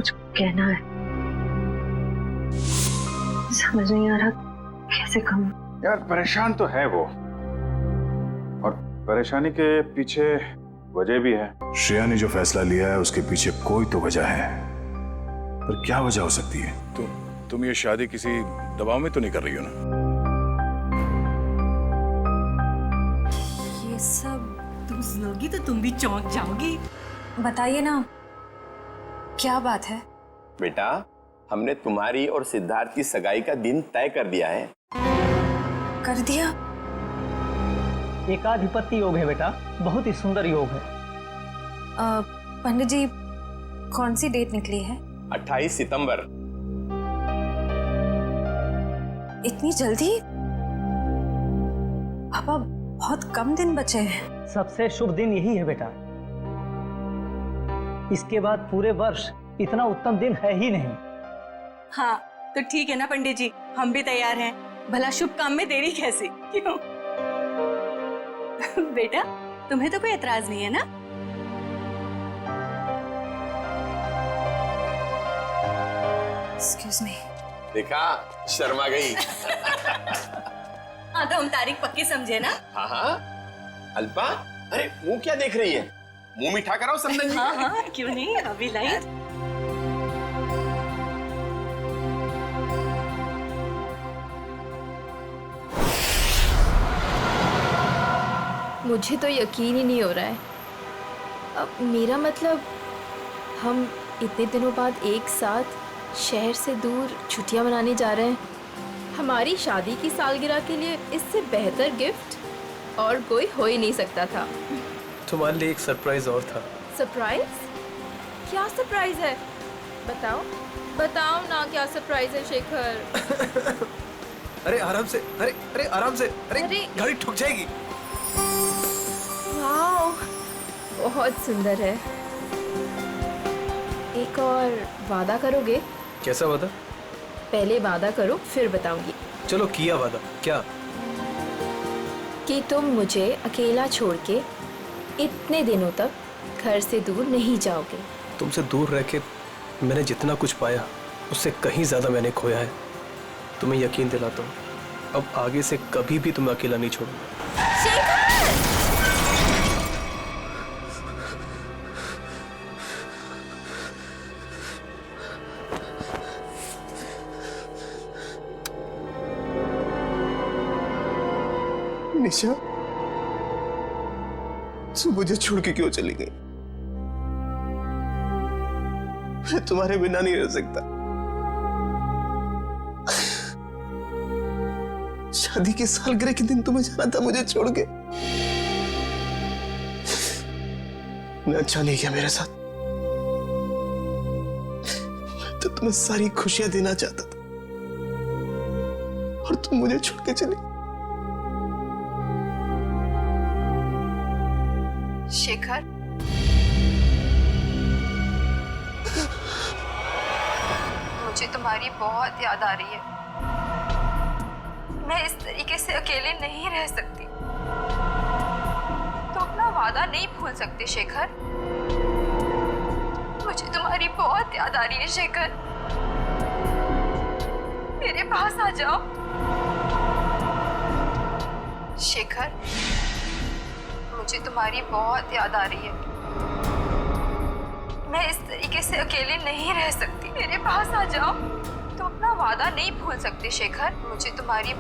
कुछ कहना है, समझ नहीं आ रहा कैसे कहूं। यार परेशान तो है वो, और परेशानी के पीछे वजह भी है। श्रेया ने जो फैसला लिया है उसके पीछे कोई तो वजह है, पर क्या वजह हो सकती है? तुम ये शादी किसी दबाव में तो नहीं कर रही हो ना? ये सब तुम सुनोगी तो तुम भी चौंक जाओगी। बताइए ना, क्या बात है? बेटा, हमने तुम्हारी और सिद्धार्थ की सगाई का दिन तय कर दिया है। कर दिया? एकाधिपत्य योग है बेटा, बहुत ही सुंदर योग है। पंडित जी, कौन सी डेट निकली है? 28 सितंबर। इतनी जल्दी? पापा, बहुत कम दिन बचे हैं। सबसे शुभ दिन यही है बेटा, इसके बाद पूरे वर्ष इतना उत्तम दिन है ही नहीं। हाँ तो ठीक है ना पंडित जी, हम भी तैयार हैं। भला शुभ काम में देरी कैसी, क्यों? बेटा, तुम्हें तो कोई एतराज नहीं है ना? Excuse me. देखा, शर्मा गई। हाँ तो हम तारीख पक्की समझे ना? हाँ हाँ। अल्पा, अरे मुंह क्या देख रही है? मुंह मीठा कराओ समझन जी। हाँ हाँ, क्यों नहीं, अभी लाइट। मुझे तो यकीन ही नहीं हो रहा है। अब मेरा मतलब, हम इतने दिनों बाद एक साथ शहर से दूर छुट्टियां मनाने जा रहे हैं। हमारी शादी की सालगिरह के लिए इससे बेहतर गिफ्ट और कोई हो ही नहीं सकता था। तुम्हारे लिए एक सरप्राइज और था। सरप्राइज? क्या सरप्राइज है? बताओ बताओ ना, क्या सरप्राइज है शेखर? अरे आराम से, अरे आराम से, अरे गाड़ी ठुक जाएगी। वाओ, बहुत सुंदर है। एक और वादा करोगे? कैसा वादा? पहले वादा करो फिर बताऊंगी। चलो किया वादा। क्या? कि तुम मुझे अकेला छोड़ के इतने दिनों तक घर से दूर नहीं जाओगे। तुमसे दूर रह के मैंने जितना कुछ पाया उससे कहीं ज्यादा मैंने खोया है। तुम्हें यकीन दिलाता हूँ, अब आगे से कभी भी तुम्हें अकेला नहीं छोड़ूंगा। शेखर! निशा, तू मुझे छोड़ के क्यों चली गई? मैं तुम्हारे बिना नहीं रह सकता। शादी की सालगिरह के दिन तुम्हें जाना था मुझे छोड़ के। मैं अच्छा नहीं किया मेरे साथ। मैं तो तुम्हें सारी खुशियां देना चाहता था और तुम मुझे छोड़ के चली। शेखर, मुझे तुम्हारी बहुत याद आ रही है। मैं इस तरीके से अकेले नहीं रह सकती। तो अपना वादा नहीं भूल सकते शेखर। मुझे तुम्हारी बहुत याद आ रही है शेखर। मेरे पास आ जाओ शेखर। मुझे तुम्हारी बहुत याद आ रही है। मैं इस तरीके से अकेले नहीं रह सकती। मेरे पास आ जाओ। तुम अपना वादा नहीं भूल सकते शेखर। मुझे तुम्हारी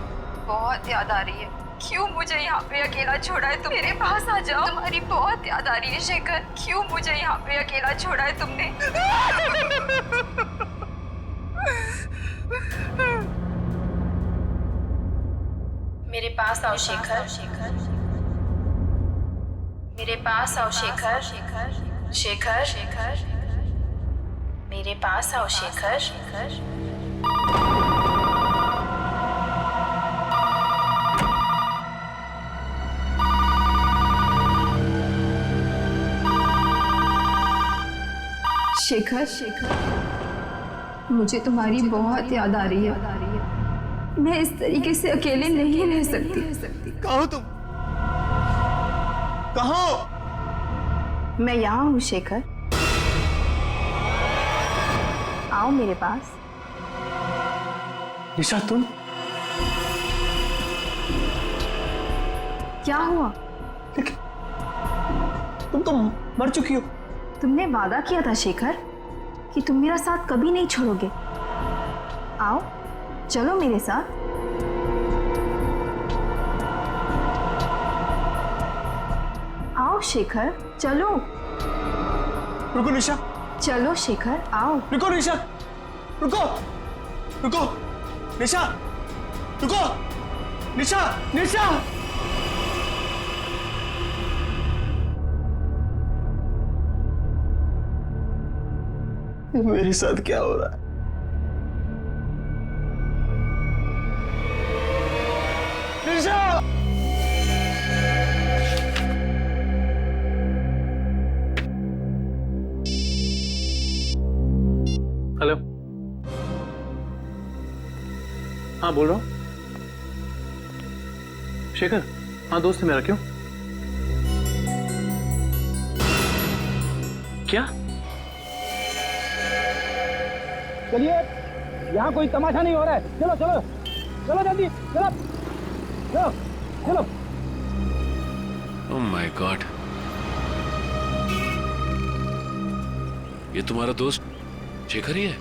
बहुत याद आ रही है। क्यों मुझे यहाँ पे अकेला छोड़ा है तुम? मेरे पास आ जाओ। तुम्हारी बहुत याद आ रही है शेखर। क्यों मुझे यहाँ पे अकेला छोड़ा है तुमने? मेरे पास आओ शेखर। मेरे पास आओ शेखर। शेखर, शेखर, मेरे पास आओ शेखर। शेखर, शेखर, मुझे तुम्हारी बहुत याद आ रही है। मैं इस तरीके से अकेले नहीं रह सकती। कहाँ हो तुम? कहाँ हो? मैं यहाँ हूँ शेखर। आओ मेरे पास। निशा तुम क्या हुआ? तुम तो मर चुकी हो। तुमने वादा किया था शेखर कि तुम मेरा साथ कभी नहीं छोड़ोगे। आओ चलो मेरे साथ। आओ शेखर चलो। रुको निशा, चलो शेखर आओ। रुको निशा, रुको रुको निशा, रुको निशा, निशा। मेरे साथ क्या हो रहा है? निशा! हेलो, हाँ बोल रहा हूँ। शेखर, हाँ दोस्त है मेरा। क्यों? क्या? चलिए, यहाँ कोई तमाशा नहीं हो रहा है। चलो चलो चलो जल्दी, चलो चलो चलो। ओह माय गॉड, ये तुम्हारा दोस्त शेखर ही है?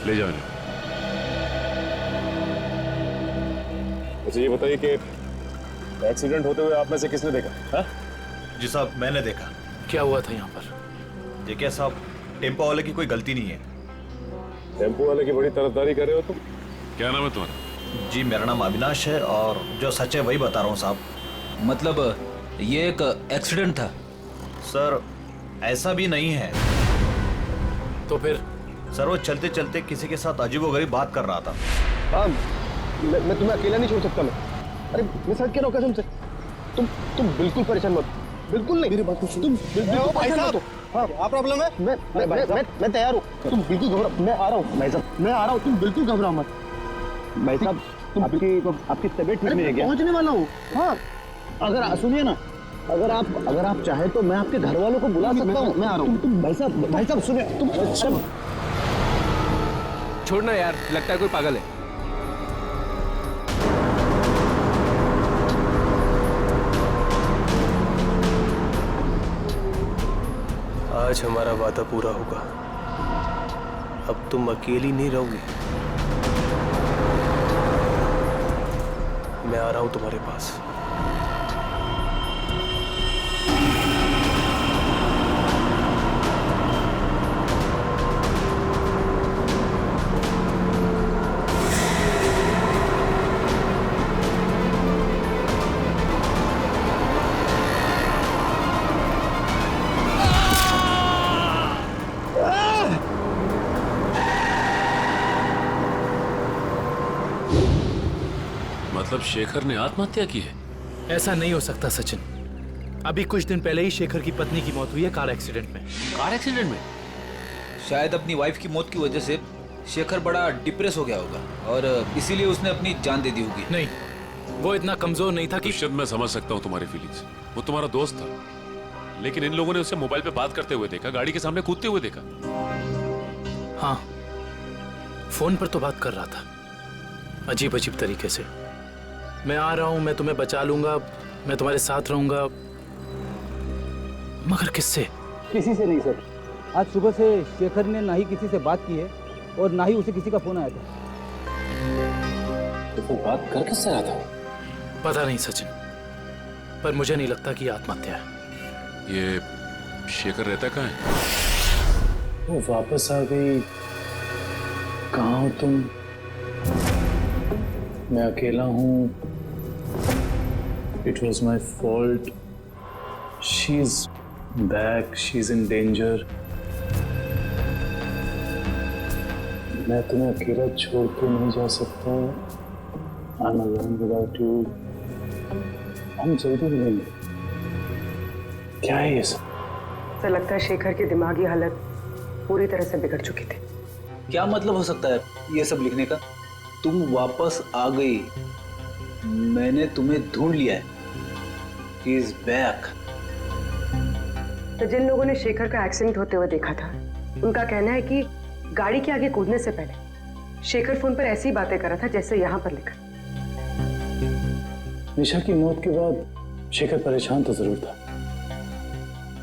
ले जाओ इन्हें। मुझे ये बताइए कि एक्सीडेंट होते हुए आप में से किसने देखा? हाँ? जी साहब, मैंने देखा। क्या हुआ था यहाँ पर? देखिए साहब, टेम्पो वाले की कोई गलती नहीं है। टेम्पो वाले की बड़ी तरफदारी कर रहे हो तुम? क्या नाम है तुम्हारा? जी मेरा नाम अविनाश है और जो सच है वही बता रहा हूँ साहब। मतलब ये एक एक्सीडेंट था? सर ऐसा भी नहीं है। तो फिर? सर वो चलते चलते किसी के साथ अजीबोगरीब बात कर रहा था। हाँ, मैं तुम्हें अकेला नहीं छोड़ सकता। अरे मैं सच कह रहा हूँ कसम से। तुम बिल्कुल परेशान मत, बिल्कुल नहीं। मेरी बात सुनो, तुम बिल्कुल परेशान मत हो। हाँ, क्या प्रॉब्लम है? मैं तैयार हूँ। तुम बिल्कुल घबरा, मैं आ रहा हूँ भाई साहब, मैं आ रहा हूँ। तुम बिल्कुल घबराओ मत भाई साहब। आपकी तबीयत ठीक नहीं है क्या? पहुँचने वाला हूँ। हाँ, अगर सुनिए ना, अगर आप चाहे तो मैं आपके घर वालों को बुला सकता हूँ। मैं आ रहा हूँ। तुम भाई साहब सुनिए, तुम छोड़ना यार, लगता है कोई पागल है। आज हमारा वादा पूरा होगा। अब तुम अकेली नहीं रहोगी। मैं आ रहा हूं तुम्हारे पास। मतलब शेखर ने आत्महत्या की है? ऐसा नहीं हो सकता सचिन। अभी कुछ दिन पहले ही शेखर की पत्नी की मौत हुई है कार एक्सीडेंट में। कार एक्सीडेंट में? शायद अपनी वाइफ की मौत की वजह से शेखर बड़ा डिप्रेस हो गया होगा और इसीलिए उसने अपनी जान दे दी होगी। नहीं, वो इतना कमजोर नहीं था कि। शायद मैं समझ सकता हूँ तुम्हारी फीलिंग्स। वो तुम्हारा दोस्त था, लेकिन इन लोगों ने उसे मोबाइल पे बात करते हुए देखा, गाड़ी के सामने कूदते हुए देखा। हाँ, फोन पर तो बात कर रहा था, अजीब अजीब तरीके से। मैं आ रहा हूं, मैं तुम्हें बचा लूंगा, मैं तुम्हारे साथ रहूंगा। मगर किससे? किसी से नहीं सर। आज सुबह से शेखर ने ना ही किसी से बात की है और ना ही उसे किसी का फोन आया था। तो फिर बात कर किससे रहा था? पता नहीं सचिन, पर मुझे नहीं लगता कि आत्महत्या है। ये शेखर रहता कहाँ है? वो वापस आ गई। कहाँ हो तुम? मैं अकेला हूँ। It was my fault. She's back. She's in danger. मैं तुम्हें अकेला छोड़ के नहीं जा सकता। I'm alone without you. हम जल्दी मिलेंगे। क्या है ये सब? तो लगता है शेखर की दिमागी हालत पूरी तरह से बिगड़ चुकी थी। क्या मतलब हो सकता है ये सब लिखने का? तुम वापस आ गई, मैंने तुम्हें ढूंढ लिया है। He is back. तो जिन लोगों ने शेखर का एक्सीडेंट होते हुए देखा था, उनका कहना है कि गाड़ी के आगे कूदने से पहले शेखर फोन पर ऐसी बातें कर रहा था जैसे यहाँ पर लिखा। निशा की मौत के बाद शेखर परेशान तो जरूर था,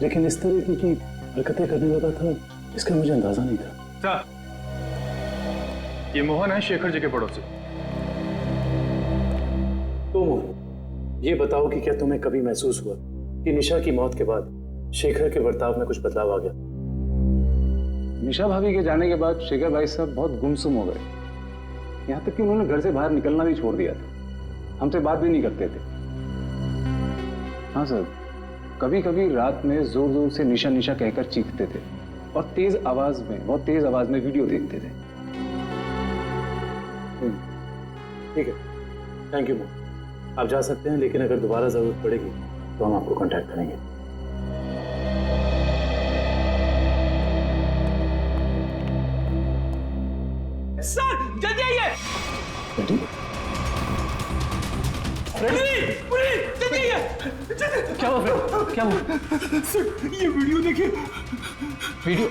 लेकिन इस तरीके की हरकतें करने लगा था इसका मुझे अंदाजा नहीं था। सर, ये मोहन है शेखर जी के पड़ोसी। तो मोहन, ये बताओ कि क्या तुम्हें कभी महसूस हुआ कि निशा की मौत के बाद शेखर के बर्ताव में कुछ बदलाव आ गया? निशा भाभी के जाने के बाद शेखर भाई साहब बहुत गुमसुम हो गए, यहाँ तक कि उन्होंने घर से बाहर निकलना भी छोड़ दिया था, हमसे बात भी नहीं करते थे। हाँ सर, कभी कभी रात में जोर जोर से निशा निशा कहकर चीखते थे और बहुत तेज आवाज में वीडियो देखते थे। ठीक है, थैंक यू मोहन, आप जा सकते हैं, लेकिन अगर दोबारा जरूरत पड़ेगी तो हम आपको कांटेक्ट करेंगे। सर जल्दी आइए। पुलिस जल्दी आइए। क्या हुआ? क्या हुआ? सर ये वीडियो देखिए। वीडियो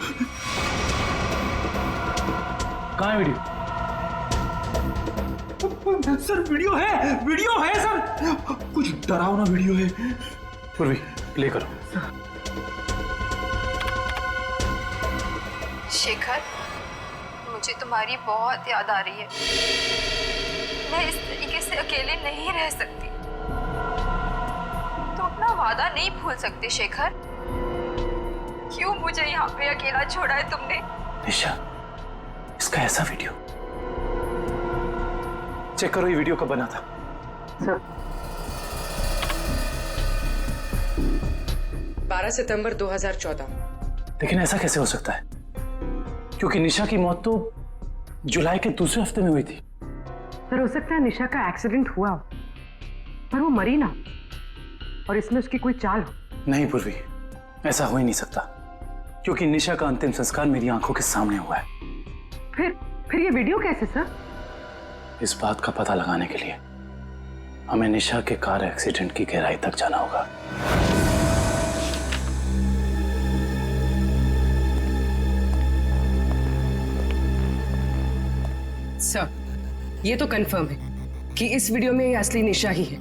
कहाँ है? वीडियो सर वीडियो है सर, कुछ डरावना वीडियो है। पूर्वी प्ले करो। शेखर, मुझे तुम्हारी बहुत याद आ रही है। मैं इस तरीके से अकेले नहीं रह सकती। तुम अपना वादा नहीं भूल सकते शेखर। क्यों मुझे यहाँ पे अकेला छोड़ा है तुमने? निशा, इसका ऐसा वीडियो चेक करो, ये वीडियो कब बना था? सर, 12 सितंबर 2014। लेकिन ऐसा कैसे हो सकता है, क्योंकि निशा की मौत तो जुलाई के दूसरे हफ्ते में हुई थी। सर, हो सकता है निशा का एक्सीडेंट हुआ हो, पर वो मरी ना, और इसमें उसकी कोई चाल हो। नहीं पूर्वी, ऐसा हो ही नहीं सकता, क्योंकि निशा का अंतिम संस्कार मेरी आंखों के सामने हुआ है। फिर ये वीडियो कैसे सर? इस बात का पता लगाने के लिए हमें निशा के कार एक्सीडेंट की गहराई तक जाना होगा। सर, ये तो कंफर्म है कि इस वीडियो में ये असली निशा ही है,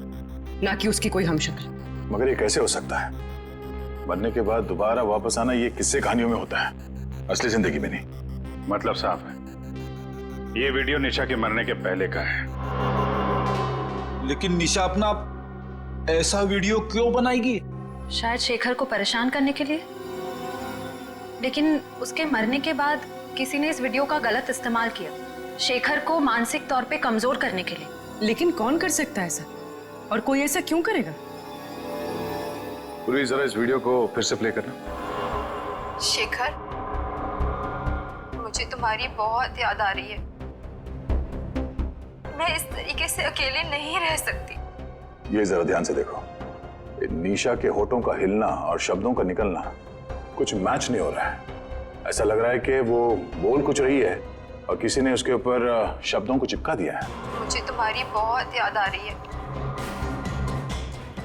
ना कि उसकी कोई हमशक्ल। मगर ये कैसे हो सकता है? मरने के बाद दोबारा वापस आना ये किस्से कहानियों में होता है, असली जिंदगी में नहीं। मतलब साफ है, ये वीडियो निशा के मरने के पहले का है। लेकिन निशा अपना ऐसा वीडियो क्यों बनाएगी? शायद शेखर को परेशान करने के लिए, लेकिन उसके मरने के बाद किसी ने इस वीडियो का गलत इस्तेमाल किया, शेखर को मानसिक तौर पे कमजोर करने के लिए। लेकिन कौन कर सकता है ऐसा, और कोई ऐसा क्यों करेगा? पूरी जरा इस वीडियो को फिर से प्ले करना। शेखर, मुझे तुम्हारी बहुत याद आ रही है। मैं इस तरीके से अकेले नहीं रह सकती। ये जरा ध्यान से देखो, निशा के होठों का हिलना और शब्दों का निकलना कुछ मैच नहीं हो रहा है। ऐसा लग रहा है कि वो बोल कुछ रही है और किसी ने उसके ऊपर शब्दों को चिपका दिया है। मुझे तुम्हारी बहुत याद आ रही है।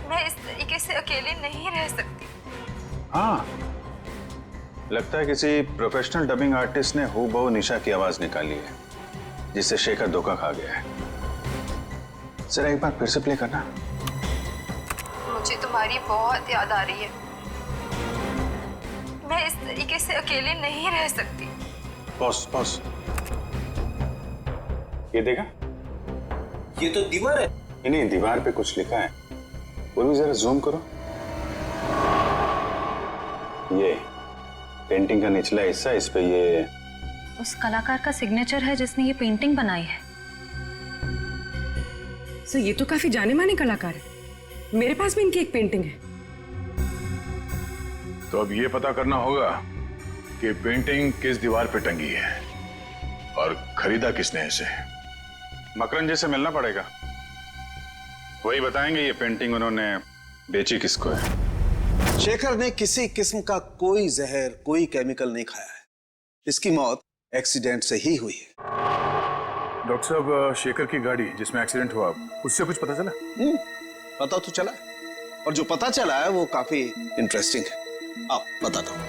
मैं इस तरीके से अकेले नहीं रह सकती। हाँ, लगता है किसी प्रोफेशनल डबिंग आर्टिस्ट ने हूबहू निशा की आवाज निकाली है, जिससे शेखर धोखा खा गया है। जरा एक बार फिर से प्ले करना। मुझे तुम्हारी बहुत याद आ रही है। मैं इस तरीके से अकेले नहीं रह सकती। पॉज। ये देखा? ये तो दीवार है। नहीं, दीवार पे कुछ लिखा है। वो भी जरा जूम करो। ये पेंटिंग का निचला हिस्सा, इस पे ये उस कलाकार का सिग्नेचर है जिसने ये पेंटिंग बनाई है। सर, ये तो काफी जाने माने कलाकार है, मेरे पास भी इनकी एक पेंटिंग है। तो अब ये पता करना होगा कि पेंटिंग किस दीवार पे टंगी है और खरीदा किसने इसे। मकरन जी से मिलना पड़ेगा, वही बताएंगे ये पेंटिंग उन्होंने बेची किसको है। शेखर ने किसी किस्म का कोई जहर, कोई केमिकल नहीं खाया है। इसकी मौत एक्सीडेंट से ही हुई है। डॉक्टर साहब, शेखर की गाड़ी जिसमें एक्सीडेंट हुआ, उससे कुछ पता चला? पता तो चला है, और जो पता चला है वो काफी इंटरेस्टिंग है। आप बताता हूं।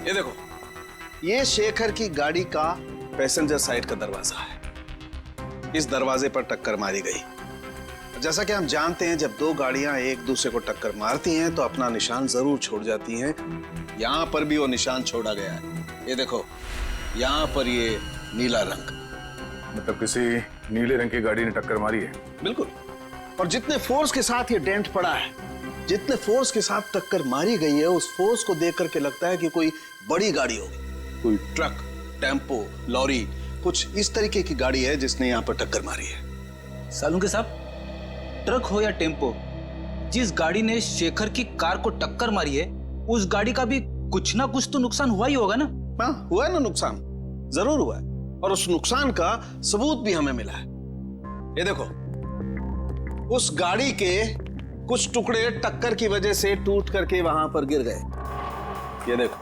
ये देखो, ये शेखर की गाड़ी का पैसेंजर साइड का दरवाजा है। इस दरवाजे पर टक्कर मारी गई। जैसा कि हम जानते हैं, जब दो गाड़ियां एक दूसरे को टक्कर मारती हैं तो अपना निशान जरूर छोड़ जाती हैं। यहां पर भी वो निशान छोड़ा गया है। ये देखो, यहां पर ये नीला रंग, मतलब किसी नीले रंग की गाड़ी ने टक्कर मारी है। बिल्कुल। और जितने फोर्स के साथ ये डेंट पड़ा है, जितने फोर्स के साथ टक्कर मारी गई है, उस फोर्स को देख करके लगता है कि कोई बड़ी गाड़ी होगी, कोई ट्रक, टेम्पो, लॉरी, कुछ इस तरीके की गाड़ी है जिसने यहाँ पर टक्कर मारी है। सालुंके साहब, ट्रक हो या टेम्पो, जिस गाड़ी ने शेखर की कार को टक्कर मारी है, उस गाड़ी का भी कुछ ना कुछ तो नुकसान हुआ ही होगा ना? हाँ, हुआ है ना नुकसान, जरूर हुआ है। और उस नुकसान का सबूत भी हमें मिला है। ये देखो, उस गाड़ी के कुछ टुकड़े टक्कर की वजह से टूट करके वहां पर गिर गए। ये देखो,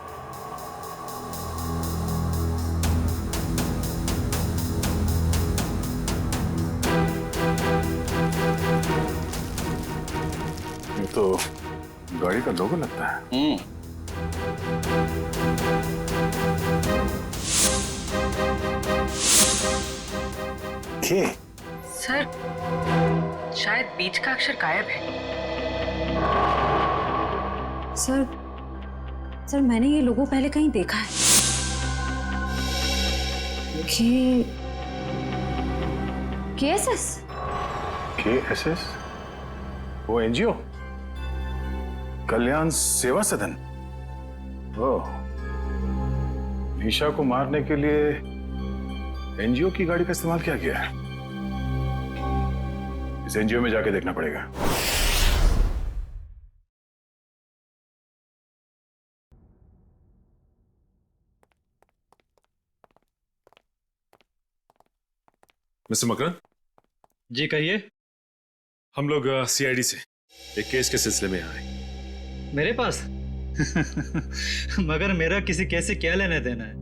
ये तो गाड़ी का लोगो लगता है। के? सर, शायद बीच का अक्षर गायब है। सर मैंने ये लोगो पहले कहीं देखा है। KSS? KSS? वो एनजीओ, कल्याण सेवा सदन। ओह, निशा को मारने के लिए एनजीओ की गाड़ी का इस्तेमाल किया गया है। इस एनजीओ में जाके देखना पड़ेगा। मिस्टर मकरन जी, कहिए। हम लोग सीआईडी से एक केस के सिलसिले में आए। मेरे पास मगर मेरा किसी केस से क्या लेना देना है?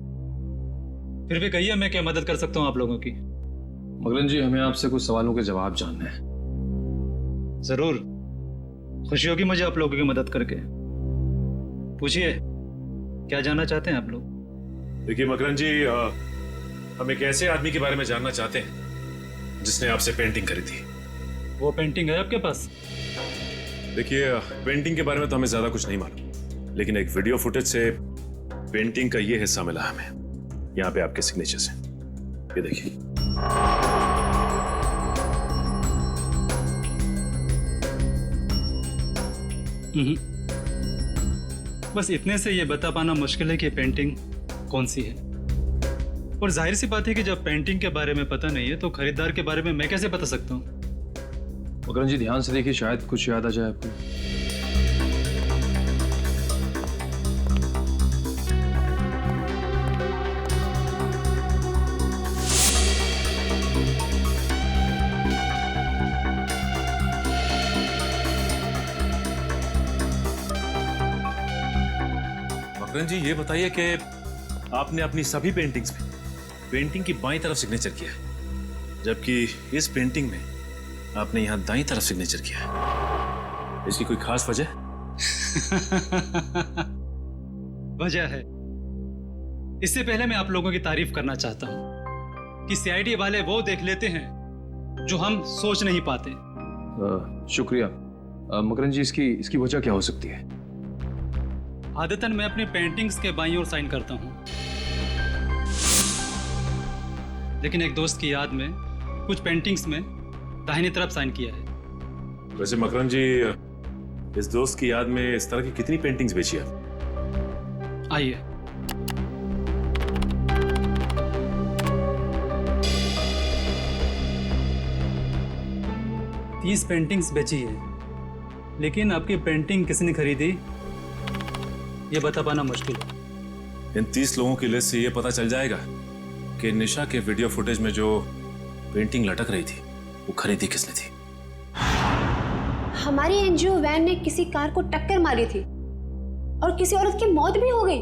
फिर भी कहिए, मैं क्या मदद कर सकता हूँ आप लोगों की? मकरन जी, हमें आपसे कुछ सवालों के जवाब जानने हैं। जरूर, खुशी होगी मुझे आप लोगों की मदद करके। पूछिए, क्या जानना चाहते हैं आप लोग? देखिए मकरन जी, हम एक ऐसे आदमी के बारे में जानना चाहते हैं जिसने आपसे पेंटिंग करी थी। वो पेंटिंग है आपके पास? देखिए, पेंटिंग के बारे में तो हमें ज्यादा कुछ नहीं मालूम, लेकिन एक वीडियो फुटेज से पेंटिंग का ये हिस्सा मिला हमें। यहाँ पे आपके सिग्नेचर्स हैं, ये देखिए। बस इतने से ये बता पाना मुश्किल है कि पेंटिंग कौन सी है। और जाहिर सी बात है कि जब पेंटिंग के बारे में पता नहीं है तो खरीदार के बारे में मैं कैसे बता सकता हूँ? मकरन जी, ध्यान से देखिए, शायद कुछ याद आ जाए आपको। मकरन जी, ये बताइए कि आपने अपनी सभी पेंटिंग्स में पेंटिंग की बाईं तरफ सिग्नेचर किया है, जबकि इस पेंटिंग में आपने यहां दाईं तरफ सिग्नेचर किया है। इसकी कोई खास वजह? वजह है। इससे पहले मैं आप लोगों की तारीफ करना चाहता हूं कि सीआईडी वाले वो देख लेते हैं जो हम सोच नहीं पाते। शुक्रिया। मकरन जी, इसकी वजह क्या हो सकती है? आदतन मैं अपनी पेंटिंग्स के बाईं ओर साइन करता हूं, लेकिन एक दोस्त की याद में कुछ पेंटिंग्स में दाहिनी तरफ साइन किया है। वैसे मकरन जी, इस दोस्त की याद में इस तरह की कितनी पेंटिंग्स बेची आप? आइए, तीस पेंटिंग्स बेची है, लेकिन आपकी पेंटिंग किसने खरीदी ये बता पाना मुश्किल है। इन 30 लोगों की लिस्ट से ये पता चल जाएगा कि निशा के वीडियो फुटेज में जो पेंटिंग लटक रही थी वो खरीदी किसने थी। हमारी एनजीओ वैन ने किसी कार को टक्कर मारी थी और किसी औरत की मौत भी हो गई।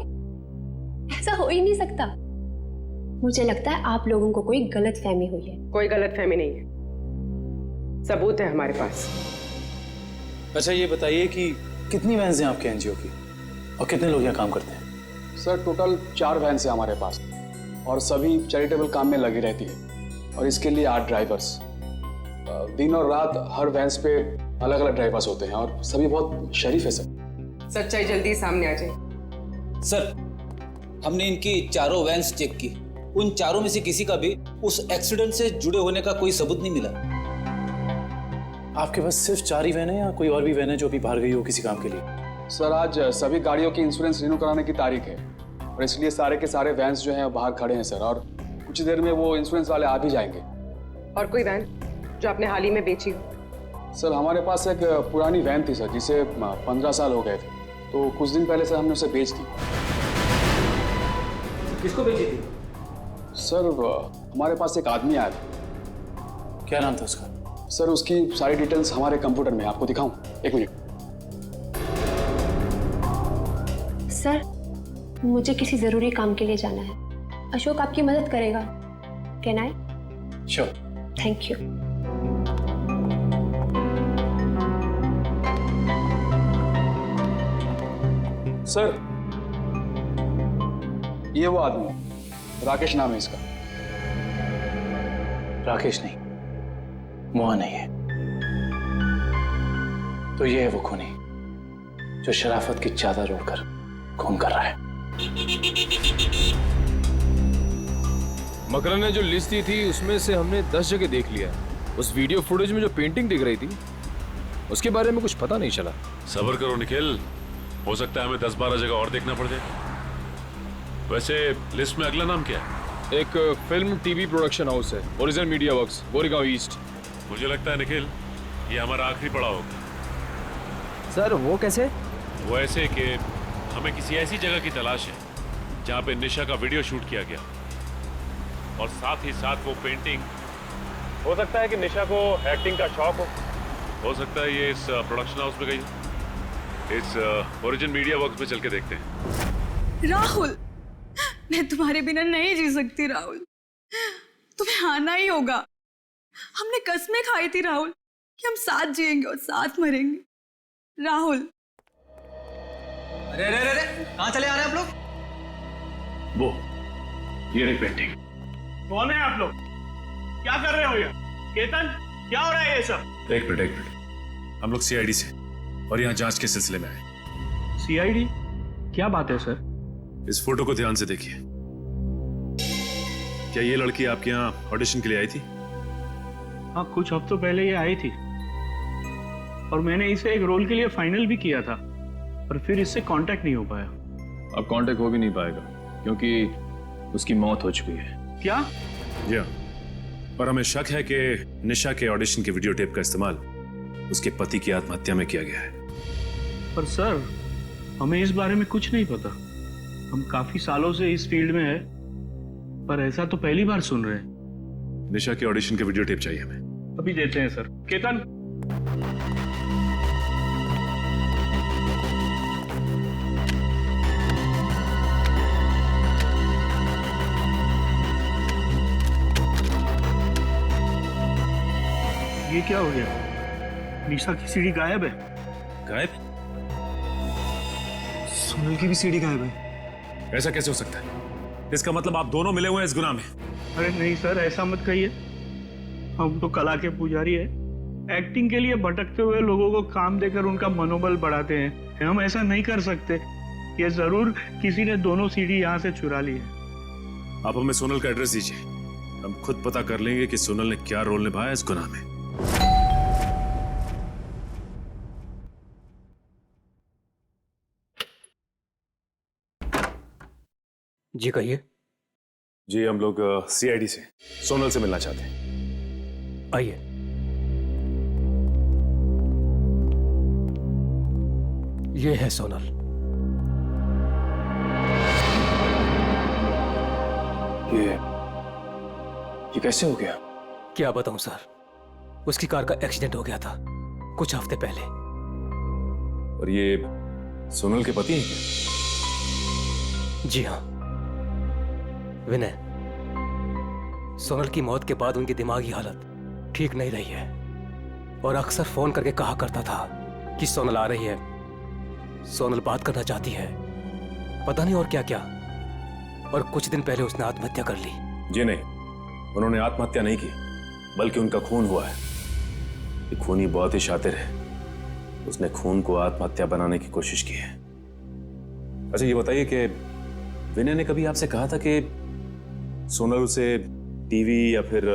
ऐसा हो ही नहीं सकता। मुझे लगता है आप लोगों को कोई गलतफहमी हुई है। कोई गलतफहमी नहीं है। सबूत है हमारे पास। अच्छा ये बताइए कि कितनी वैन्स हैं आपके एनजीओ की और कितने लोग यहाँ काम करते हैं? सर टोटल 4 वैन्स हैं हमारे पास और सभी चैरिटेबल काम में लगी रहती है और इसके लिए 8 ड्राइवर्स। दिन और रात हर वैन्स पे अलग अलग ड्राइवर्स होते हैं और सभी बहुत शरीफ है सर। सच्चाई जल्दी सामने आ जाए। सर, हमने इनकी चारों वैन्स चेक की, उन चारों में से किसी का भी उस एक्सीडेंट से जुड़े होने का कोई सबूत नहीं मिला। आपके पास सिर्फ 4 ही वैन है या कोई और भी वैन है जो अभी बाहर गई हो किसी काम के लिए? सर आज सभी गाड़ियों की इंश्योरेंस रिन्यू कराने की तारीख है और इसलिए सारे के सारे वैन्स जो हैं बाहर खड़े हैं सर, और कुछ देर में वो इंश्योरेंस वाले आ भी जाएंगे। और कोई वैन जो आपने हाल ही में बेची हो? सर हमारे पास एक पुरानी वैन थी सर, जिसे 15 साल हो गए थे, तो कुछ दिन पहले सर हमने उसे बेच दी। किसको बेची थी? सर हमारे पास एक आदमी आया था। क्या नाम था उसका? सर उसकी सारी डिटेल्स हमारे कंप्यूटर में, आपको दिखाऊं? 1 मिनट। सर मुझे किसी जरूरी काम के लिए जाना है, अशोक आपकी मदद करेगा। Can I? Sure. Thank you. Sir ये वो आदमी, राकेश नाम है इसका। राकेश नहीं, मोहन है ये। तो ये है वो खूनी जो शराफत की चादर ओढ़कर खून कर रहा है। मकरन ने जो लिस्ट दी थी उसमें से हमने 10 जगह देख लिया। उस वीडियो फुटेज में जो पेंटिंग दिख रही थी उसके बारे में कुछ पता नहीं चला। सब्र करो निखिल, हो सकता है हमें 10-12 जगह और देखना पड़ जाए। वैसे लिस्ट में अगला नाम क्या है? एक फिल्म टीवी प्रोडक्शन हाउस है, original media works, Goregaon east. मुझे लगता है निखिल ये हमारा आखिरी पड़ाव होगा। सर वो कैसे? वो ऐसे कि हमें किसी ऐसी जगह की तलाश है जहाँ पे निशा का वीडियो शूट किया गया और साथ ही साथ वो पेंटिंग। हो सकता है कि निशा को एक्टिंग का शौक हो सकता है ये इस प्रोडक्शन हाउस में गई हो। इस ओरिजिन मीडिया वर्क्स में चल के देखते हैं। राहुल, मैं तुम्हारे बिना नहीं जी सकती राहुल, तुम्हें आना ही होगा। हमने कसमें खाई थी राहुल कि हम साथ जिएंगे और साथ मरेंगे। राहुल। अरे अरे अरे, कहाँ चले आ रहे हैं आप लोग? वो ये रही पेंटिंग। कौन है आप लोग? क्या कर रहे हो ये? केतन, क्या हो रहा है ये सब? एक मिनट, हम लोग सीआईडी से और यहाँ जांच के सिलसिले में आए। सीआईडी? क्या बात है सर? इस फोटो को ध्यान से देखिए। क्या ये लड़की आपके यहाँ ऑडिशन के लिए आई थी? हाँ, कुछ हफ्तों पहले ये आई थी और मैंने इसे एक रोल के लिए फाइनल भी किया था, पर फिर इससे कांटेक्ट नहीं हो पाया। अब कांटेक्ट हो भी नहीं पाएगा क्योंकि उसकी मौत हो चुकी है। क्या? जी हाँ, पर हमें शक है कि निशा के ऑडिशन के वीडियो टेप का इस्तेमाल उसके पति की आत्महत्या में किया गया है। पर सर हमें इस बारे में कुछ नहीं पता। हम काफी सालों से इस फील्ड में हैं, पर ऐसा तो पहली बार सुन रहे हैं। निशा के ऑडिशन के वीडियो टेप चाहिए हमें। अभी देते हैं सर। केतन। ये क्या हो गया? निशा की सीडी गायब है। गायब? सुनील की भी सीडी गायब है। ऐसा कैसे हो सकता है? इसका मतलब आप दोनों मिले हुए हैं इस गुनाह में। अरे नहीं सर, ऐसा मत कहिए। हम तो कला के पुजारी है, एक्टिंग के लिए भटकते हुए लोगों को काम देकर उनका मनोबल बढ़ाते हैं। हम ऐसा नहीं कर सकते। ये जरूर किसी ने दोनों सीडी यहाँ से चुरा ली है। आप हमें सोनल का एड्रेस दीजिए, हम खुद पता कर लेंगे कि सोनल ने क्या रोल निभाया इस गुनाह में। जी कहिए। जी हम लोग सीआईडी से सोनल से मिलना चाहते हैं। आइए। ये है सोनल। ये कैसे हो गया? क्या बताऊं सर, उसकी कार का एक्सीडेंट हो गया था कुछ हफ्ते पहले। और ये सोनल के पति हैं क्या? जी हाँ, विनय। सोनल की मौत के बाद उनकी दिमागी हालत ठीक नहीं रही है। और अक्सर फोन करके कहा करता था कि सोनल आ रही है, सोनल बात करना चाहती है, पता नहीं और क्या क्या। और कुछ दिन पहले उसने आत्महत्या कर ली। जी नहीं, उन्होंने आत्महत्या नहीं की, बल्कि उनका खून हुआ है। ये खूनी बहुत ही शातिर है, उसने खून को आत्महत्या बनाने की कोशिश की है। अच्छा ये बताइए कि विनय ने कभी आपसे कहा था कि सोनल उसे टीवी या फिर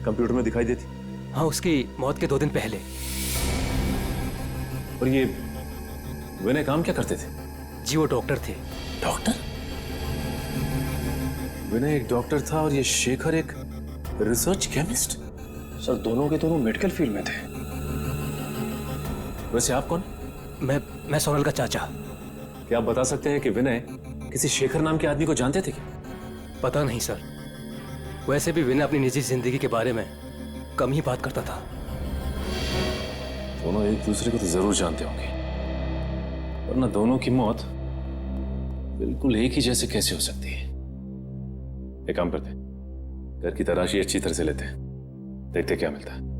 कंप्यूटर में दिखाई देती? हाँ, उसकी मौत के 2 दिन पहले। और ये विनय काम क्या करते थे? जी वो डॉक्टर थे। डॉक्टर? विनय एक डॉक्टर था और ये शेखर एक रिसर्च केमिस्ट? सर दोनों के दोनों मेडिकल फील्ड में थे। वैसे आप कौन? मैं सोनल का चाचा। क्या आप बता सकते हैं कि विनय किसी शेखर नाम के आदमी को जानते थे क्या? पता नहीं सर, वैसे भी विनय अपनी निजी जिंदगी के बारे में कम ही बात करता था। दोनों एक दूसरे को तो जरूर जानते होंगे, वरना दोनों की मौत बिल्कुल एक ही जैसे कैसे हो सकती है? एक काम करते हैं, घर की तलाशी अच्छी तरह से लेते हैं, देखते क्या मिलता है।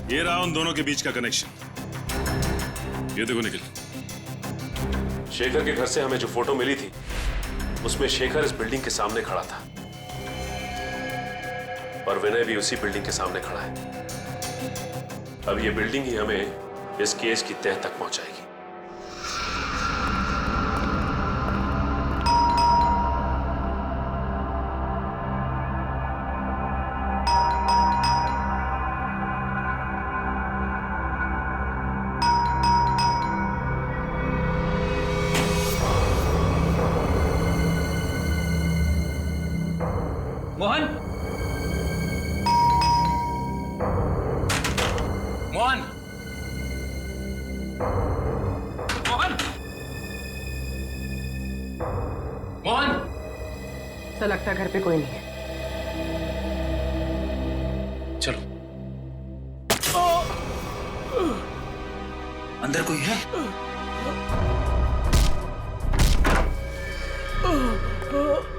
ये रहा उन दोनों के बीच का कनेक्शन। ये देखो निखिल, शेखर के घर से हमें जो फोटो मिली थी उसमें शेखर इस बिल्डिंग के सामने खड़ा था और विनय भी उसी बिल्डिंग के सामने खड़ा है। अब ये बिल्डिंग ही हमें इस केस की तह तक पहुंचाएगी। मोहन, मोहन, मोहन, मोहन। ऐसा लगता है घर पे कोई नहीं है। चलो। अंदर कोई है?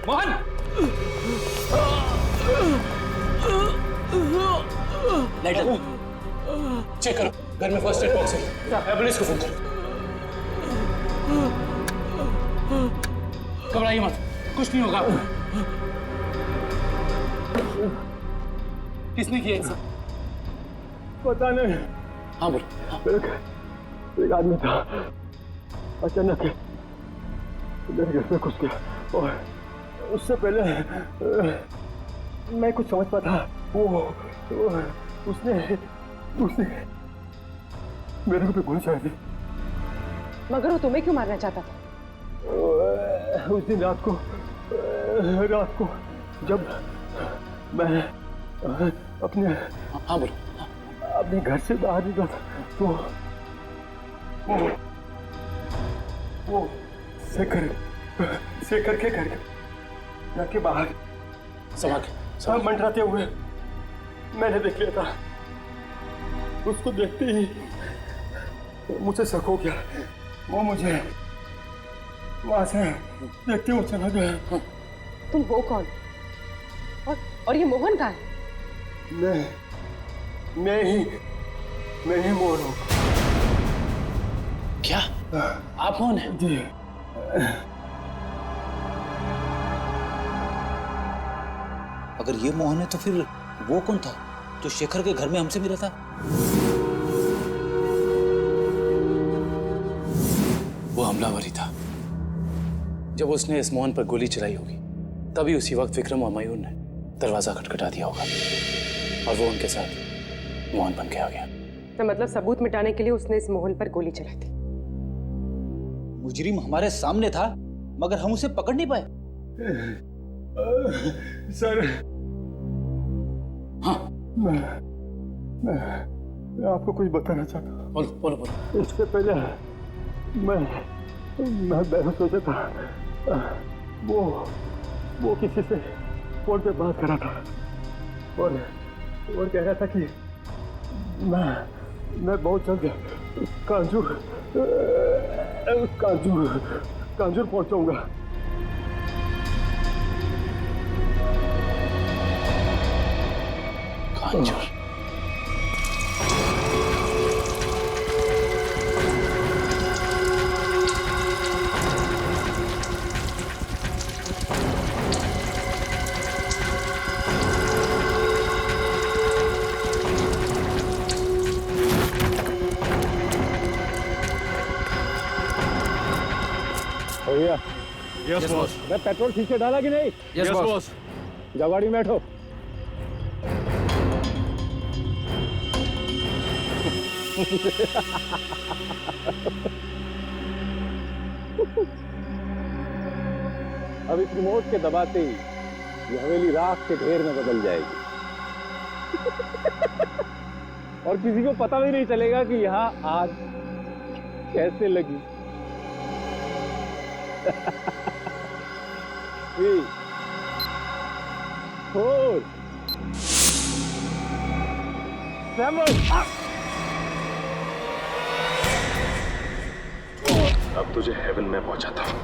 मोहन, चेक करो, घर में फर्स्ट एड बॉक्स है। एम्बुलेंस को फोन करो। घबराइए मत, कुछ नहीं होगा आपको। किसने किया इनसे? पता नहीं। हाँ बोलो। एक आदमी था, अचानक मेरे घर में घुस गया और उससे पहले मैं कुछ समझ पाता, उसने मेरे को भी गोली चला दी। मगर वो तुम्हें क्यों मारना चाहता था? उस दिन रात को जब मैं अपने घर से बाहर निकला था तो वो शेखर के घर के बाहर सब मंडराते हुए मैंने देख लिया था। उसको देखते ही मुझे शक हो गया। वो मुझे वहां से देखते हुए चला गया। तुम हो कौन? और ये मोहन कहाँ है? मैं ही मोहन हूँ। क्या आप कौन हैं? जी अगर ये मोहन है तो फिर वो कौन था जो शेखर के घर में हमसे मिला था? वो हमलावर ही था। जब उसने इस मोहन पर गोली चलाई होगी तभी उसी वक्त विक्रम और मयूर ने दरवाजा खटखटा दिया होगा और वो उनके साथ मोहन बन के आ गया। तो मतलब सबूत मिटाने के लिए उसने इस मोहन पर गोली चलाई थी। मुजरिम हमारे सामने था मगर हम उसे पकड़ नहीं पाए। सर हाँ मैं आपको कुछ बताना चाहता हूँ। बोलो। इससे पहले मैं सोचा था वो किसी से फोन पे बात कर रहा था और कह रहा था कि मैं बहुत जल्द कांजूर पहुंचाऊंगा। कांजूर? भैया, यस बॉस। मैं पेट्रोल ठीक से डाला कि नहीं? Yes boss. जाओ गाड़ी में बैठो। अब इस रिमोट के दबाते ही ये हवेली राख के ढेर में बदल जाएगी और किसी को पता भी नहीं चलेगा कि यहाँ आग कैसे लगी। 3, 4, 7 अब तुझे हेवन में पहुंचाता हूं।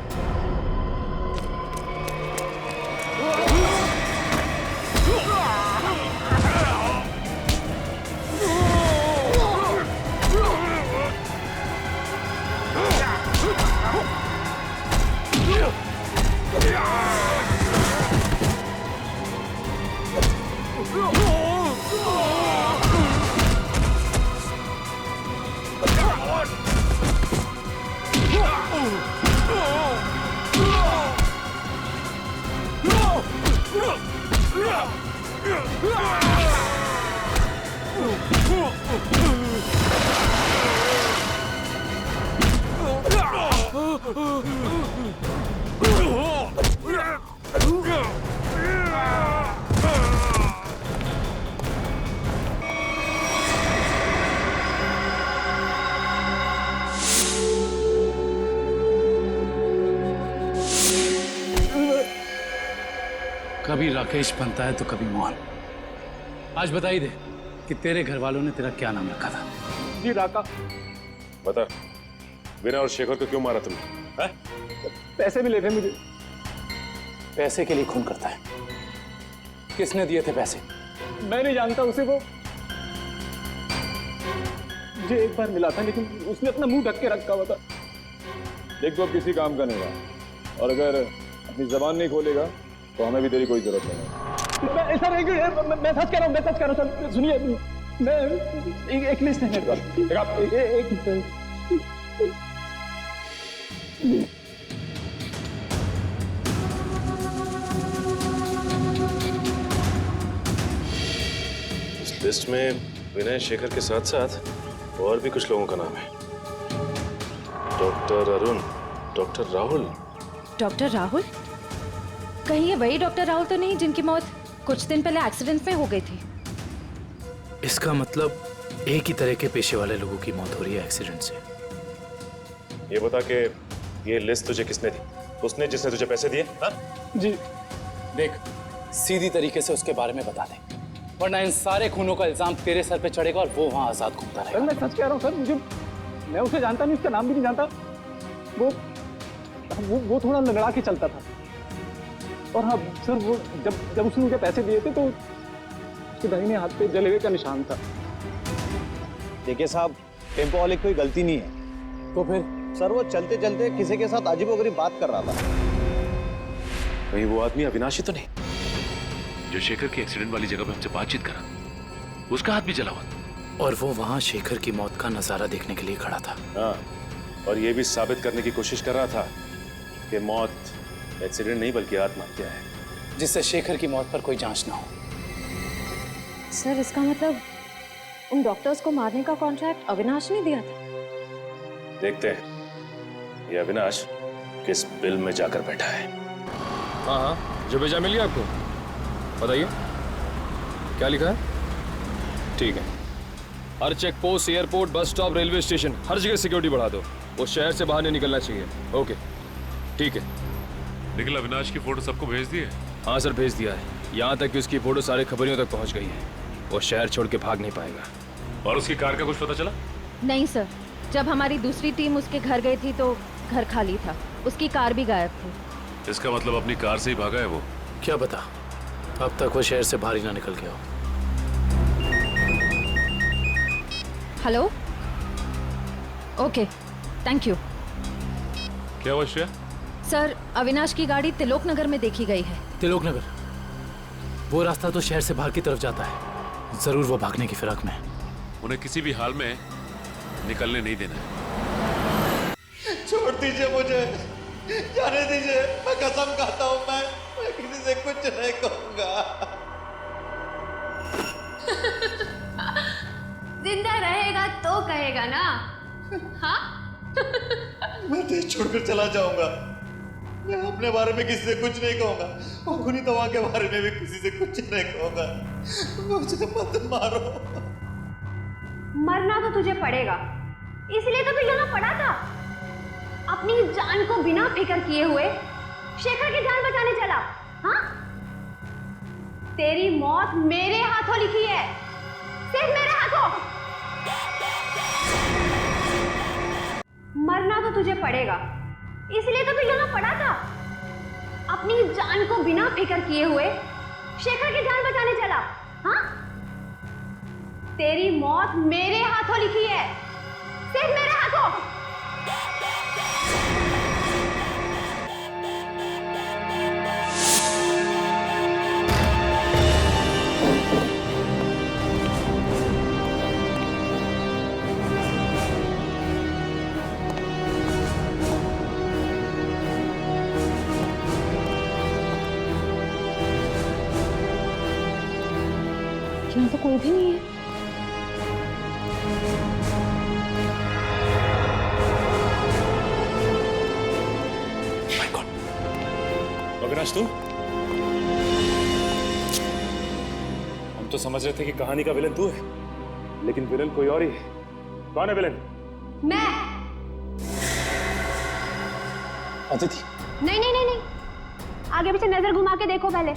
कभी राकेश बनता है तो कभी मोहन। आज बता ही दे कि तेरे घर वालों ने तेरा क्या नाम रखा था। जी राका। बता, वीरा और शेखर को क्यों मारा तुमने? पैसे मिले थे मुझे। पैसे के लिए खून करता है? किसने दिए थे पैसे? मैं नहीं जानता उसे। वो मुझे एक बार मिला था लेकिन उसने अपना मुंह ढक के रखा हुआ था। देख, तो अब किसी काम का नहीं रहा और अगर अपनी जबान नहीं खोलेगा तो हमें भी तेरी कोई जरूरत नहीं है। मैं ऐसा नहीं कि मैं सच कह रहा हूँ। सुनिए, मैं एक लिस्ट है मेरे पास। इस लिस्ट में विनय शेखर के साथ साथ और भी कुछ लोगों का नाम है। Doctor Arun, doctor Rahul. Doctor Rahul? कहीं ये वही डॉक्टर राहुल तो नहीं जिनकी मौत कुछ दिन पहले एक्सीडेंट में हो गई थी? इसका मतलब एक ही तरह के पेशे वाले लोगों की मौत हो रही है एक्सीडेंट से। ये बता के ये लिस्ट तुझे किसने दी? उसने जिसने तुझे पैसे दिए? हाँ? जी। देख, सीधी तरीके से उसके बारे में बता दे, वरना इन सारे खूनों का इल्जाम तेरे सर पे चढ़ेगा और वो वहां आजाद घूमता रहेगा। मैं सच कह रहा हूँ सर, मैं उसे जानता नहीं, उसका नाम भी नहीं जानता। वो थोड़ा लड़ाके के चलता था। और हाँ सर, वो जब उसने मुझे पैसे दिए थे तो उसके दाहिने हाथ पे जलेबे का निशान था। देखिए साहब, टेम्पो वाले की कोई गलती नहीं है। तो फिर? सर, वो चलते चलते किसी के साथ अजीबोगरीब बात कर रहा था। कहीं वो आदमी अविनाशी तो नहीं जो शेखर की एक्सीडेंट वाली जगह पे हमसे बातचीत करा? उसका हाथ भी जला हुआ और वो वहां शेखर की मौत का नजारा देखने के लिए खड़ा था। हाँ, और ये भी साबित करने की कोशिश कर रहा था कि मौत एक्सीडेंट नहीं बल्कि आत्महत्या है, जिससे शेखर की मौत पर कोई जांच ना हो। सर, इसका मतलब उन डॉक्टर्स को मारने का कॉन्ट्रैक्ट अविनाश ने दिया था? देखते हैं ये अविनाश किस बिल में जाकर बैठा है। हाँ हाँ, जो भेजा मिल गया आपको? बताइए क्या लिखा है? ठीक है, हर check post, airport, bus stop, railway station, हर जगह सिक्योरिटी बढ़ा दो। वो शहर से बाहर नहीं निकलना चाहिए। ओके ठीक है। निखिल अविनाश की फोटो सबको भेज दी है? हाँ सर भेज दिया है, यहाँ तक कि उसकी फोटो सारे खबरियों तक पहुँच गई है। वो शहर छोड़ के भाग नहीं पाएगा। और उसकी कार का कुछ पता चला? नहीं सर, जब हमारी दूसरी टीम उसके घर गई थी तो घर खाली था, उसकी कार भी गायब थी। इसका मतलब अपनी कार से ही भागा है वो? क्या पता, अब तक वो शहर से बाहर ही ना निकल गया हो। Hello, okay thank you. क्या हुआ श्रेया? सर अविनाश की गाड़ी तिलोक नगर में देखी गई है। तिलोक नगर? वो रास्ता तो शहर से बाहर की तरफ जाता है। जरूर वो भागने की फिराक में है। उन्हें किसी भी हाल में निकलने नहीं देना है। छोड़ दीजिए मुझे, जाने दीजिए। मैं कसम खाता हूँ मैं किसी से कुछ नहीं कहूँगा। जिंदा रहेगा तो कहेगा ना? हाँ? मैं देश छोड़कर चला जाऊंगा। मैं अपने बारे में किसी से कुछ नहीं कहूंगा और खुनी तवा के बारे में भी किसी से कुछ नहीं कहूंगा। मुझे मत मारो। मरना तो तुझे पड़ेगा, इसलिए तो तू यहाँ पड़ा था। अपनी जान को बिना फिक्र किए हुए शेखर की जान बचाने चला। हाँ? तेरी मौत मेरे हाथों लिखी है, सिर्फ मेरे हाथों। मरना तो तुझे पड़ेगा, इसलिए तो तू यहाँ पड़ा था। अपनी जान को बिना फिक्र किए हुए शेखर की जान बचाने चला। हाँ? तेरी मौत मेरे हाथों लिखी है, सिर्फ मेरे हाथों। यहाँ तो कोई भी नहीं है। अविनाश तू? हम तो समझ रहे थे कि कहानी का विलन तू है, लेकिन विलन कोई और ही है। कौन है विलन? मैं। अदिति। नहीं नहीं नहीं नहीं, आगे पीछे नजर घुमा के देखो पहले।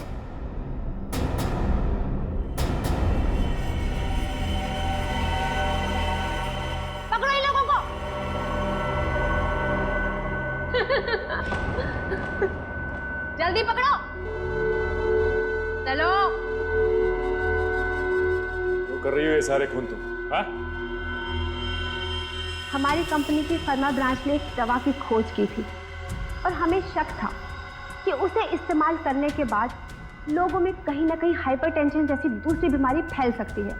पकड़ो इन लोगों को। जल्दी पकड़ो, चलो। वो कर रही हो ये सारे खून तुम? हाँ? हमारी कंपनी की फर्मा ब्रांच ने एक दवा की खोज की थी और हमें शक था कि उसे इस्तेमाल करने के बाद लोगों में कहीं ना कहीं हाइपरटेंशन जैसी दूसरी बीमारी फैल सकती है।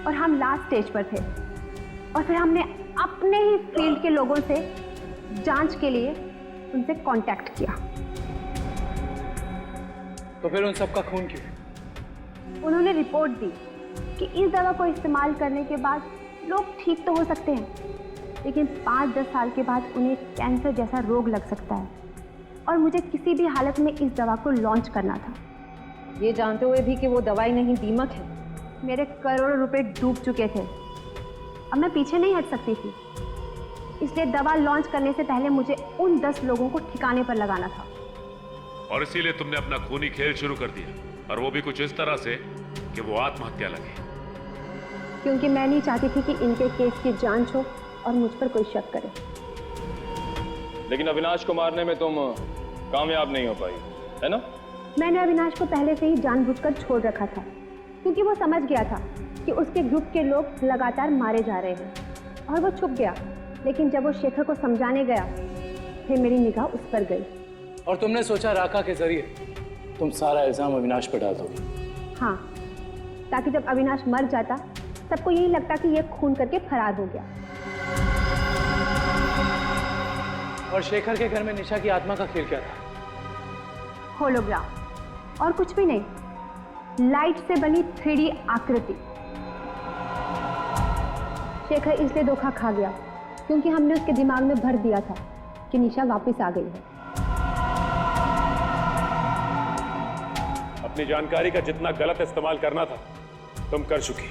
और हम लास्ट स्टेज पर थे और फिर हमने अपने ही फील्ड के लोगों से जांच के लिए उनसे कांटेक्ट किया। तो फिर उन सबका खून क्यों? उन्होंने रिपोर्ट दी कि इस दवा को इस्तेमाल करने के बाद लोग ठीक तो हो सकते हैं, लेकिन 5-10 साल के बाद उन्हें कैंसर जैसा रोग लग सकता है और मुझे किसी भी हालत में इस दवा को लॉन्च करना था, ये जानते हुए भी कि वो दवाई नहीं दीमक है। मेरे करोड़ों रुपए डूब चुके थे, अब मैं पीछे नहीं हट सकती थी, इसलिए दवा लॉन्च करने से पहले मुझे उन 10 लोगों को ठिकाने पर लगाना था। और इसीलिए तुमने अपना खूनी खेल शुरू कर दिया, और वो भी कुछ इस तरह से कि वो आत्महत्या लगे। क्योंकि मैं नहीं चाहती थी कि इनके केस की जांच हो और मुझ पर कोई शक करे। लेकिन अविनाश को मारने में तुम कामयाब नहीं हो पाई, है ना? मैंने अविनाश को पहले से ही जानबूझकर छोड़ रखा था, क्योंकि वो समझ गया था कि उसके ग्रुप के लोग लगातार मारे जा रहे हैं और वो छुप गया। लेकिन जब वो शेखर को समझाने गया, फिर मेरी निगाह उस पर गई। और तुमने सोचा राका के जरिए तुम सारा इल्जाम अविनाश पर डाल दोगे? हाँ, ताकि जब अविनाश मर जाता सबको यही लगता कि ये खून करके फरार हो गया। और शेखर के घर में निशा की आत्मा का खेल क्या था? होलोग्राम और कुछ भी नहीं, लाइट से बनी 3D आकृति। शेखर इसलिए धोखा खा गया क्योंकि हमने उसके दिमाग में भर दिया था कि निशा वापस आ गई है। अपनी जानकारी का जितना गलत इस्तेमाल करना था तुम कर चुकी।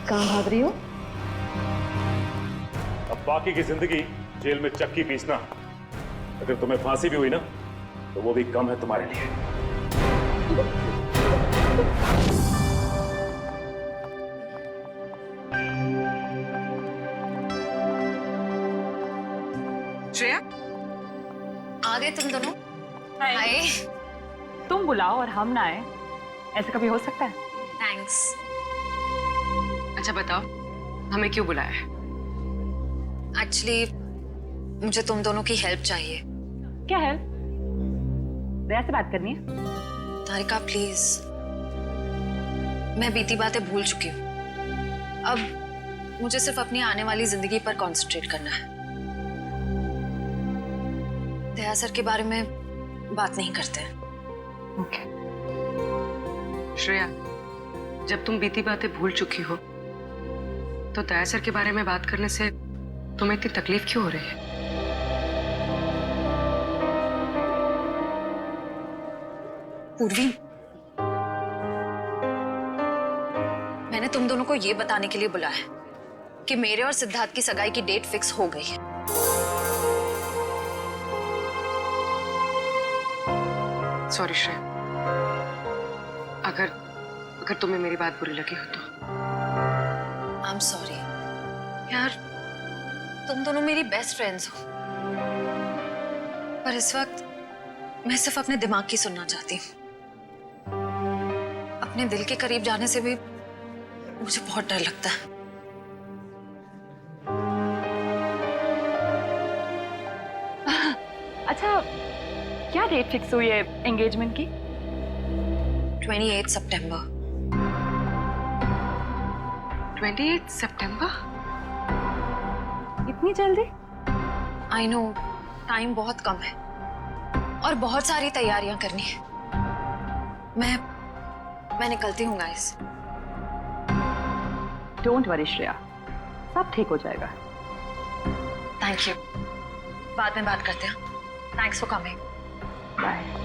कहाँ भाग रही हो? अब बाकी की जिंदगी जेल में चक्की पीसना, अगर तुम्हें फांसी भी हुई ना तो वो भी कम है तुम्हारे लिए। श्रेया, आ गए तुम दोनों? आए। तुम बुलाओ और हम ना आए, ऐसा कभी हो सकता है? थैंक्स। अच्छा बताओ, हमें क्यों बुलाया है? एक्चुअली मुझे तुम दोनों की हेल्प चाहिए। क्या हेल्प? दया से बात करनी है? तारिका प्लीज, मैं बीती बातें भूल चुकी हूँ। अब मुझे सिर्फ अपनी आने वाली जिंदगी पर कंसंट्रेट करना है। दया सर के बारे में बात नहीं करते हैं। ओके। श्रेया, जब तुम बीती बातें भूल चुकी हो तो दया सर के बारे में बात करने से तुम्हें इतनी तकलीफ क्यों हो रही है? पूर्वी, मैंने तुम दोनों को ये बताने के लिए बुलाया है कि मेरे और सिद्धार्थ की सगाई की डेट फिक्स हो गई है। सॉरी श्रेया, अगर तुम्हें मेरी बात बुरी लगी हो तो। आई एम सॉरी यार, तुम दोनों मेरी बेस्ट फ्रेंड्स हो, पर इस वक्त मैं सिर्फ अपने दिमाग की सुनना चाहती हूँ। अपने दिल के करीब जाने से भी मुझे बहुत डर लगता है। अच्छा, क्या डेट फिक्स हुई है एंगेजमेंट की? 28 सितंबर। 28 सितंबर? इतनी जल्दी? आई नो, टाइम बहुत कम है और बहुत सारी तैयारियां करनी है। मैं निकलती हूँ गाइस। डोंट वरी श्रेया, सब ठीक हो जाएगा। थैंक यू, बाद में बात करते हैं। Thanks for coming. बाय।